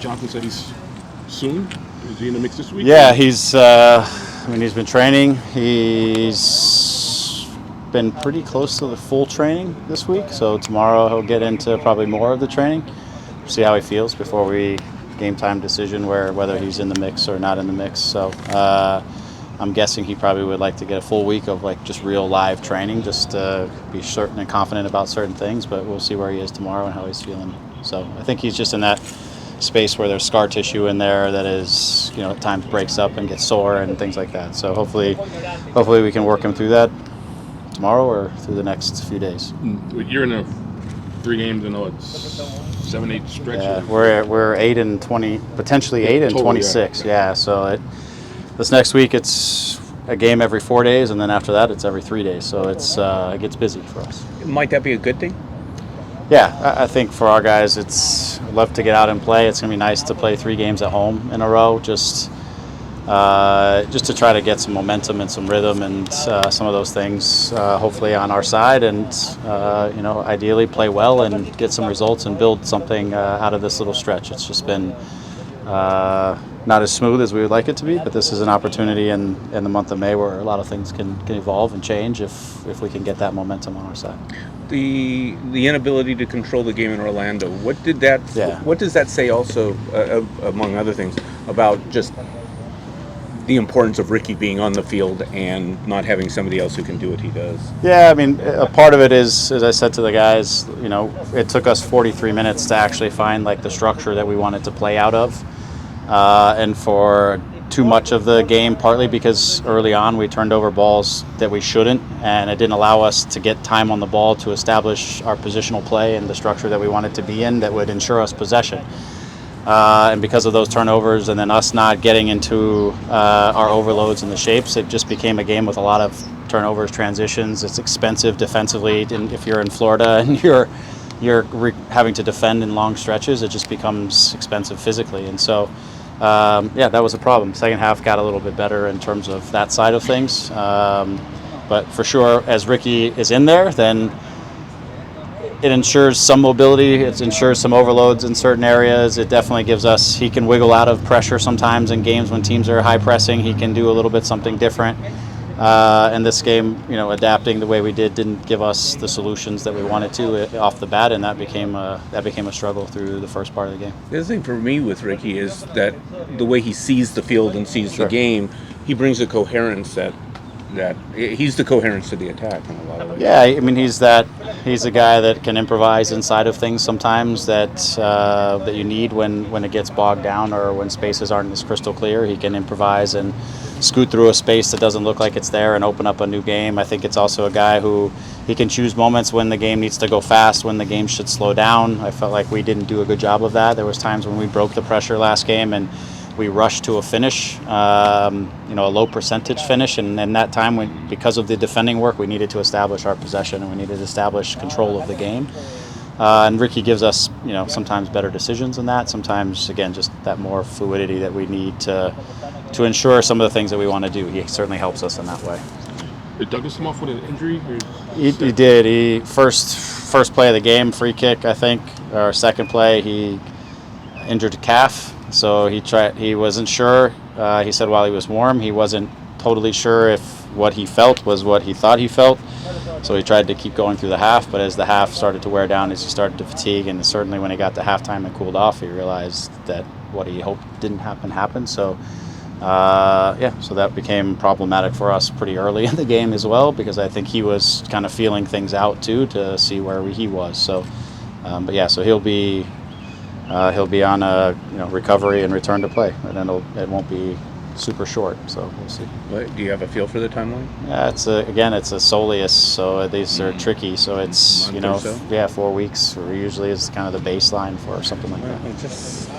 Jonathan said he's soon. Is he in the mix this week? Yeah, he's been training. He's been pretty close to the full training this week. So tomorrow he'll get into probably more of the training. See how he feels before we game time decision whether he's in the mix or not in the mix. So I'm guessing he probably would like to get a full week of like just real live training, just to be certain and confident about certain things. But we'll see where he is tomorrow and how he's feeling. So I think he's just in that space where there's scar tissue in there that is, at times breaks up and gets sore and things like that. So hopefully we can work him through that tomorrow or through the next few days. You're in a 3 games, it's 7-8 stretch. Yeah, we're 8-20, potentially 8-26. Yeah, so this next week it's a game every 4 days, and then after that it's every 3 days. So it gets busy for us. Might that be a good thing? Yeah, I think for our guys, I'd love to get out and play. It's going to be nice to play 3 games at home in a row, just to try to get some momentum and some rhythm and some of those things, hopefully on our side, and ideally play well and get some results and build something out of this little stretch. It's just been not as smooth as we would like it to be, but this is an opportunity in the month of May where a lot of things can evolve and change if we can get that momentum on our side. The inability to control the game in Orlando, what does that say also, among other things, about just the importance of Ricky being on the field and not having somebody else who can do what he does? Yeah, a part of it is, as I said to the guys, it took us 43 minutes to actually find the structure that we wanted to play out of. And for too much of the game, partly because early on we turned over balls that we shouldn't, and it didn't allow us to get time on the ball to establish our positional play and the structure that we wanted to be in that would ensure us possession. And because of those turnovers and then us not getting into our overloads and the shapes, it just became a game with a lot of turnovers, transitions. It's expensive defensively, and if you're in Florida and you're having to defend in long stretches, it just becomes expensive physically. And so that was a problem. Second half got a little bit better in terms of that side of things. But for sure, as Ricky is in there, then it ensures some mobility. It ensures some overloads in certain areas. It definitely gives us, he can wiggle out of pressure sometimes in games when teams are high pressing. He can do a little bit something different. And this game, adapting the way we didn't give us the solutions that we wanted to off the bat, and that became a struggle through the first part of the game. The other thing for me with Ricky is that the way he sees the field and sees the game, he brings a coherence that he's the coherence to the attack in a lot of ways. Yeah, he's a guy that can improvise inside of things sometimes that you need when it gets bogged down or when spaces aren't as crystal clear. He can improvise and scoot through a space that doesn't look like it's there and open up a new game. I think it's also a guy who he can choose moments when the game needs to go fast, when the game should slow down. I felt like we didn't do a good job of that. There was times when we broke the pressure last game and we rushed to a finish, a low percentage finish, and in that time, because of the defending work, we needed to establish our possession and we needed to establish control of the game. And Ricky gives us, sometimes better decisions in that. Sometimes, again, just that more fluidity that we need to ensure some of the things that we want to do. He certainly helps us in that way. Did Douglas come off with an injury? He did. He first play of the game, free kick, I think, or second play, he injured a calf. So he wasn't sure. He said while he was warm, he wasn't totally sure if what he felt was what he thought he felt. So he tried to keep going through the half, but as the half started to wear down, as he started to fatigue, and certainly when he got to halftime and cooled off, he realized that what he hoped didn't happen happened. So so that became problematic for us pretty early in the game as well, because I think he was kind of feeling things out too to see where he was. So, so he'll be on a recovery and return to play, and it won't be super short. So we'll see. Do you have a feel for the timeline? Yeah, it's a soleus, so these are tricky. So it's 4 weeks in is kind of the baseline for something like that. It's just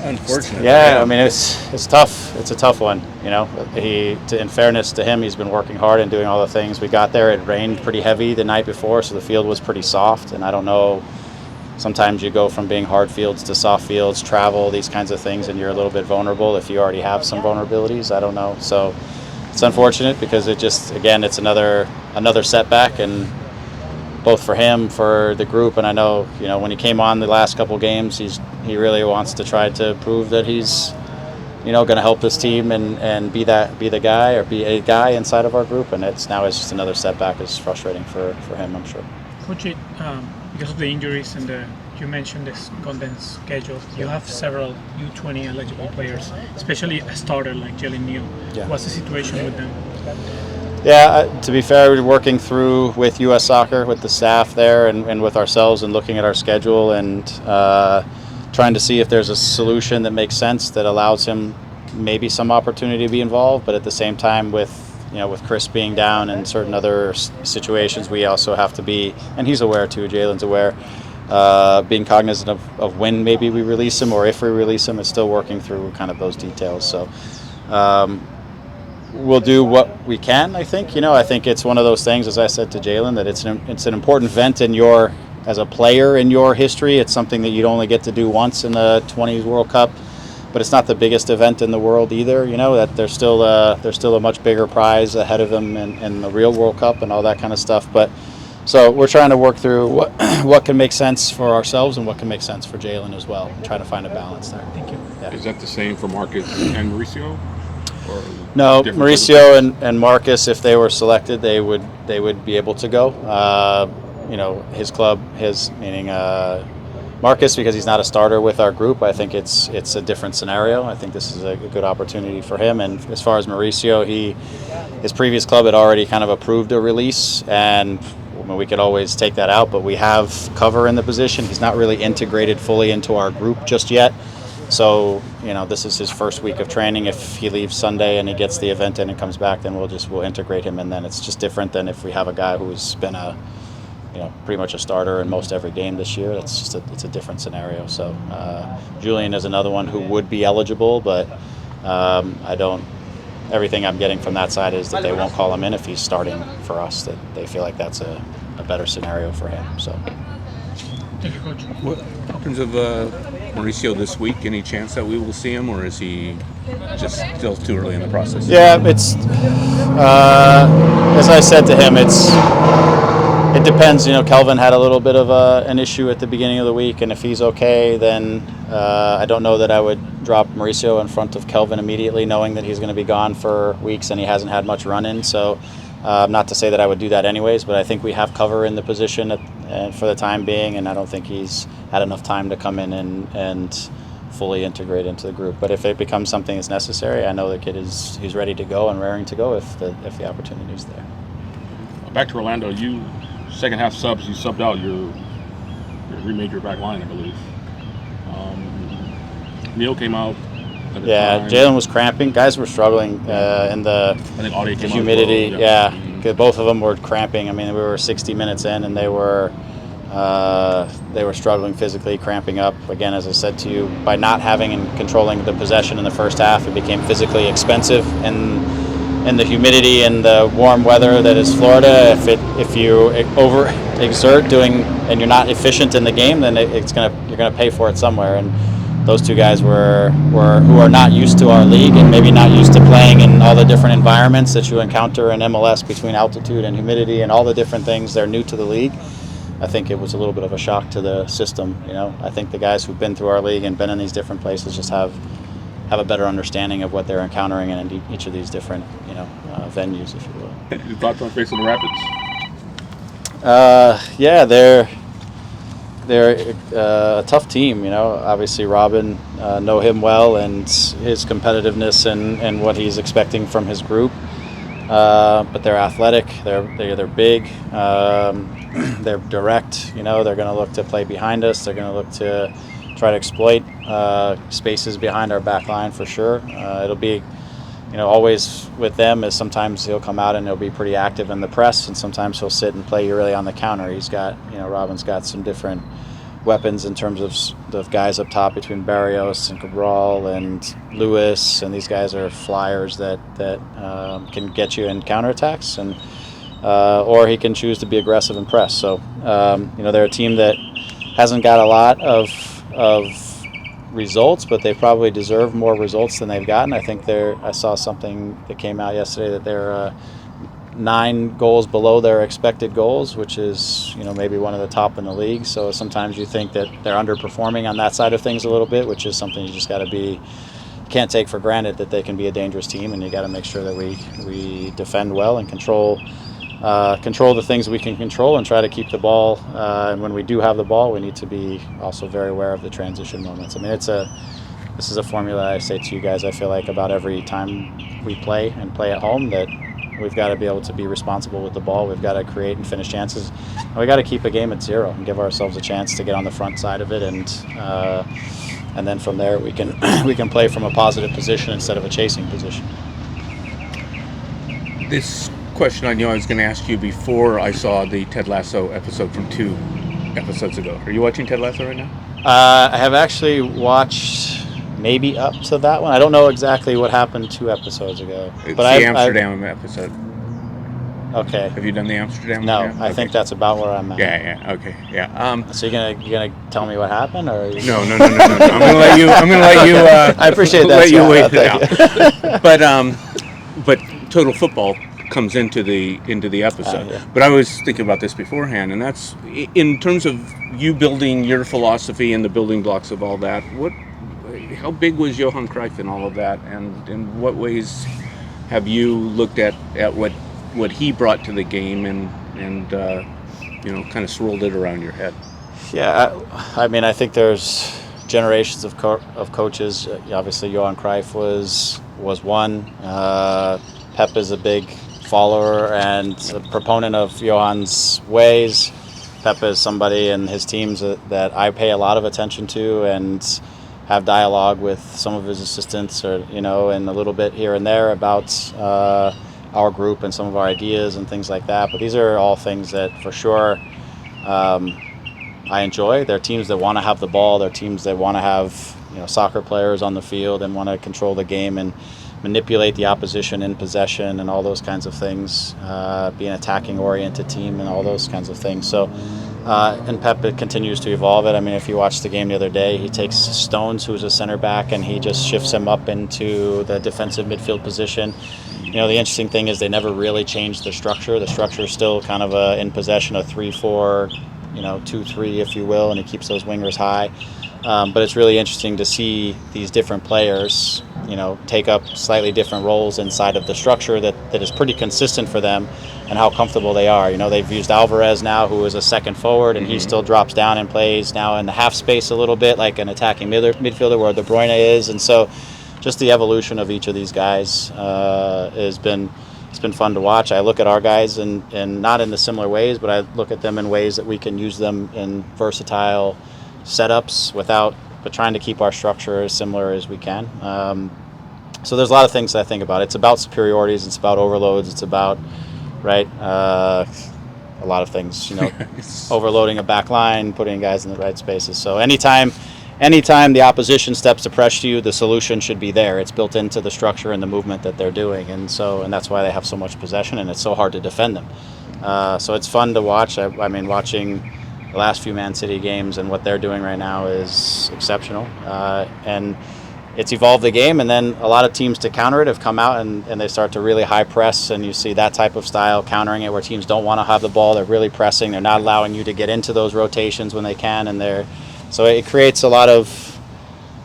unfortunate. Yeah, it's tough. It's a tough one. In fairness to him, he's been working hard and doing all the things. We got there, it rained pretty heavy the night before, so the field was pretty soft, and I don't know. Sometimes you go from being hard fields to soft fields, travel, these kinds of things, and you're a little bit vulnerable if you already have some vulnerabilities. I don't know. So it's unfortunate because it's another setback, and both for him, for the group, and I know when he came on the last couple games, he really wants to try to prove that he's going to help this team and be the guy or be a guy inside of our group, and it's just another setback. It's frustrating for him, I'm sure. Coach, because of the injuries and you mentioned this condensed schedule, you have several U20 eligible players, especially a starter like Jalen Neal. Yeah. What's the situation with them? Yeah, to be fair, we're working through with U.S. Soccer, with the staff there, and with ourselves, and looking at our schedule and trying to see if there's a solution that makes sense that allows him maybe some opportunity to be involved, but at the same time with Chris being down and certain other situations, we also have to be, and he's aware too, Jalen's aware, being cognizant of when maybe we release him or if we release him. It's still working through kind of those details. So we'll do what we can, I think. I think it's one of those things, as I said to Jalen, that it's an important event as a player in your history. It's something that you'd only get to do once in the 20s World Cup. But it's not the biggest event in the world either. That there's still a much bigger prize ahead of them in the real World Cup and all that kind of stuff. But so we're trying to work through what can make sense for ourselves and what can make sense for Jalen as well, and try to find a balance there. Thank you. Yeah. Is that the same for Marcus and Mauricio? Or no, Mauricio and Marcus, if they were selected, they would be able to go. His club, meaning. Marcus, because he's not a starter with our group, I think it's a different scenario. I think this is a good opportunity for him. And as far as Mauricio, his previous club had already kind of approved a release, and we could always take that out, but we have cover in the position. He's not really integrated fully into our group just yet. So, this is his first week of training. If he leaves Sunday and he gets the event and comes back, then we'll integrate him, and then it's just different than if we have a guy who's been pretty much a starter in most every game this year. It's a different scenario. So Julian is another one who would be eligible, but everything I'm getting from that side is that they won't call him in if he's starting for us, that they feel like that's a better scenario for him. So. Thank you, Coach. What happens of Mauricio this week? Any chance that we will see him, or is he just still too early in the process? Yeah, it's as I said to him, it depends. Kelvin had a little bit of an issue at the beginning of the week, and if he's okay, then I don't know that I would drop Mauricio in front of Kelvin immediately, knowing that he's going to be gone for weeks and he hasn't had much run-in. So not to say that I would do that anyways, but I think we have cover in the position for the time being, and I don't think he's had enough time to come in and fully integrate into the group. But if it becomes something that's necessary, I know the kid he's ready to go and raring to go if the opportunity is there. Back to Orlando, second half subs, you subbed out you remade your back line, I believe. Neil came out. Jalen was cramping. Guys were struggling in the humidity. Well. Yeah, both of them were cramping. I mean, we were 60 minutes in, and they were struggling physically, cramping up. Again, as I said to you, by not having and controlling the possession in the first half, it became physically expensive. And the humidity and the warm weather that is Florida, if you overexert and you're not efficient in the game, then you're gonna pay for it somewhere. And those two guys who are not used to our league and maybe not used to playing in all the different environments that you encounter in MLS between altitude and humidity and all the different things. They're new to the league. I think it was a little bit of a shock to the system. I think the guys who've been through our league and been in these different places just have a better understanding of what they're encountering in each of these different venues, if you will. Your thoughts on facing the Rapids? Yeah, they're a tough team. Obviously Robin, know him well and his competitiveness and what he's expecting from his group. But they're athletic. They're big. They're direct. They're going to look to play behind us. They're going to look to try to exploit spaces behind our back line for sure. It'll be, always with them is sometimes he'll come out and he'll be pretty active in the press, and sometimes he'll sit and play really on the counter. He's got, Robin's got some different weapons in terms of the guys up top between Barrios and Cabral and Lewis, and these guys are flyers that can get you in counterattacks, and or he can choose to be aggressive and press. So they're a team that hasn't got a lot of results, but they probably deserve more results than they've gotten. I think I saw something that came out yesterday that they're 9 goals below their expected goals, which is, maybe one of the top in the league. So sometimes you think that they're underperforming on that side of things a little bit, which is something you just got to can't take for granted, that they can be a dangerous team, and you got to make sure that we defend well and control the things we can control and try to keep the ball. And when we do have the ball, we need to be also very aware of the transition moments. I mean, this is a formula I say to you guys, I feel like, about every time we play at home, that we've got to be able to be responsible with the ball. We've got to create and finish chances. And we got to keep a game at 0 and give ourselves a chance to get on the front side of it, and then from there we can play from a positive position instead of a chasing position. This question I knew I was going to ask you before I saw the Ted Lasso episode from 2 episodes ago. Are you watching Ted Lasso right now? I have actually watched maybe up to that one. I don't know exactly what happened 2 episodes ago. It's the Amsterdam episode. Okay. Have you done the Amsterdam? No, one yet? I think that's about where I'm at. Yeah. Okay. Yeah. So you're gonna tell me what happened, or No. I'm gonna let you. I appreciate that. Let you wait it out. But Total Football comes into the episode. Yeah. But I was thinking about this beforehand, and that's in terms of you building your philosophy and the building blocks of all that. How big was Johan Cruyff in all of that, and in what ways have you looked at what he brought to the game and kind of swirled it around your head? Yeah, I mean, I think there's generations of coaches. Obviously, Johan Cruyff was one. Pep is a big follower and a proponent of Johan's ways. Pep is somebody and his teams that I pay a lot of attention to and have dialogue with some of his assistants, or and a little bit here and there about our group and some of our ideas and things like that. But these are all things that for sure I enjoy. They're teams that want to have the ball. They're teams that want to have soccer players on the field and want to control the game and manipulate the opposition in possession and all those kinds of things. Be an attacking oriented team and all those kinds of things. So and Pep continues to evolve it. I mean, if you watched the game the other day, he takes Stones, who's a center back, and he just shifts him up into the defensive midfield position. The interesting thing is they never really changed the structure. The structure is still kind of in possession, a 3-4, 2-3, if you will, and he keeps those wingers high. But it's really interesting to see these different players, take up slightly different roles inside of the structure that is pretty consistent for them, and how comfortable they are. They've used Alvarez now, who is a second forward, and he still drops down and plays now in the half space a little bit, like an attacking midfielder where De Bruyne is. And so just the evolution of each of these guys it's been fun to watch. I look at our guys and not in the similar ways, but I look at them in ways that we can use them in versatile setups but trying to keep our structure as similar as we can. So there's a lot of things that I think about. It's about superiorities. It's about overloads. It's about a lot of things. Overloading a back line, putting guys in the right spaces. So anytime the opposition steps to press you, the solution should be there. It's built into the structure and the movement that they're doing, and that's why they have so much possession, and it's so hard to defend them. So it's fun to watch. I mean, watching the last few Man City games and what they're doing right now is exceptional, and it's evolved the game. And then a lot of teams to counter it have come out and they start to really high press, and you see that type of style countering it, where teams don't want to have the ball. They're really pressing. They're not allowing you to get into those rotations when they can, so it creates a lot of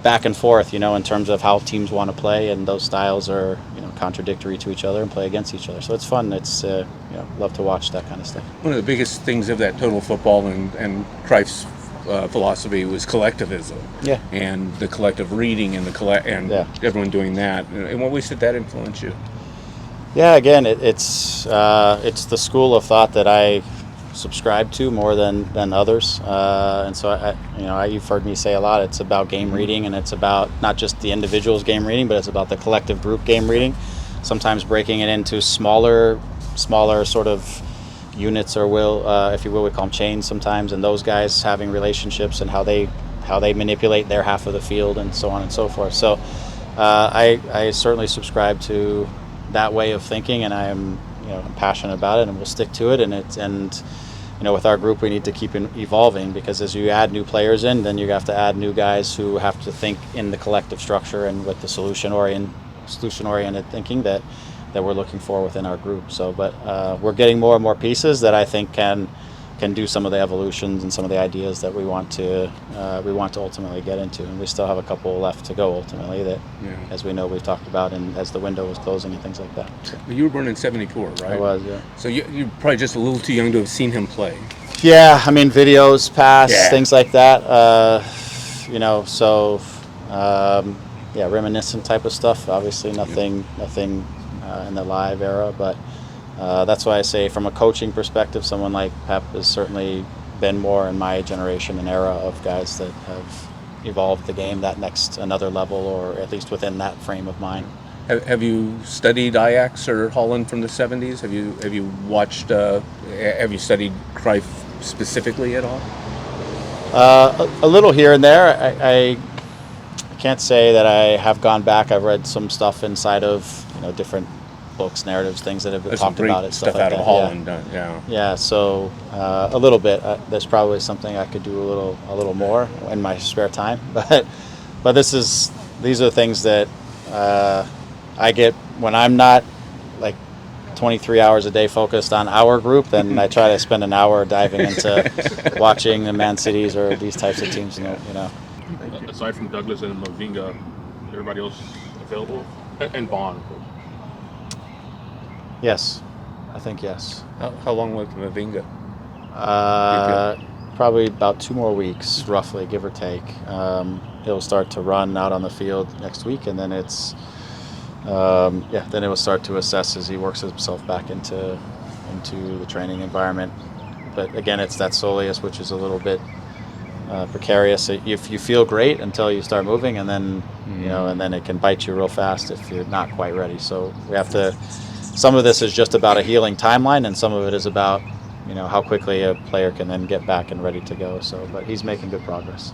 back and forth, in terms of how teams want to play, and those styles are, contradictory to each other and play against each other. So it's fun. It's, love to watch that kind of stuff. One of the biggest things of that Total Football and Cruyff's philosophy was collectivism. Yeah. And the collective reading and everyone doing that. In what ways did that influence you? Yeah, again, it's the school of thought that I subscribe to more than others, and so you've heard me say a lot. It's about game reading, and it's about not just the individual's game reading, but it's about the collective group game reading. Sometimes breaking it into smaller sort of units, or if you will, we call them chains sometimes, and those guys having relationships and how they manipulate their half of the field and so on and so forth. So I certainly subscribe to that way of thinking, and I am passionate about it, and we'll stick to it. And with our group, we need to keep evolving, because as you add new players in, then you have to add new guys who have to think in the collective structure and with the solution-oriented thinking that we're looking for within our group. So, but we're getting more and more pieces that I think can do some of the evolutions and some of the ideas that we want to ultimately get into. And we still have a couple left to go ultimately that, as we know, we've talked about, and as the window was closing and things like that. So. You were born in '74, right? I was, yeah. So you're probably just a little too young to have seen him play. Yeah, I mean, videos, pass, things like that. So reminiscent type of stuff. Obviously, nothing in the live era, but that's why I say, from a coaching perspective, someone like Pep has certainly been more in my generation and era of guys that have evolved the game another level, or at least within that frame of mind. Have you studied Ajax or Holland from the '70s? Have you watched? Have you studied Cruyff specifically at all? A little here and there. I can't say that I have gone back. I've read some stuff inside of different books, narratives, things that have been talked about it, stuff like out that. of Holland. Yeah. So a little bit. There's probably something I could do a little more in my spare time, but these are things that I get when I'm not like 23 hours a day focused on our group. Then I try to spend an hour diving into watching the Man Cities or these types of teams. Aside from Douglas and Mavinga, everybody else available, and Bond, of course. Yes, I think yes. How long with Mavinga? Probably about 2 more weeks, roughly, give or take. He'll start to run out on the field next week, and then then it will start to assess as he works himself back into the training environment. But again, it's that soleus, which is a little bit precarious. If you feel great until you start moving, and then and then it can bite you real fast if you're not quite ready. So we have to. Some of this is just about a healing timeline, and some of it is about how quickly a player can then get back and ready to go. So, but he's making good progress.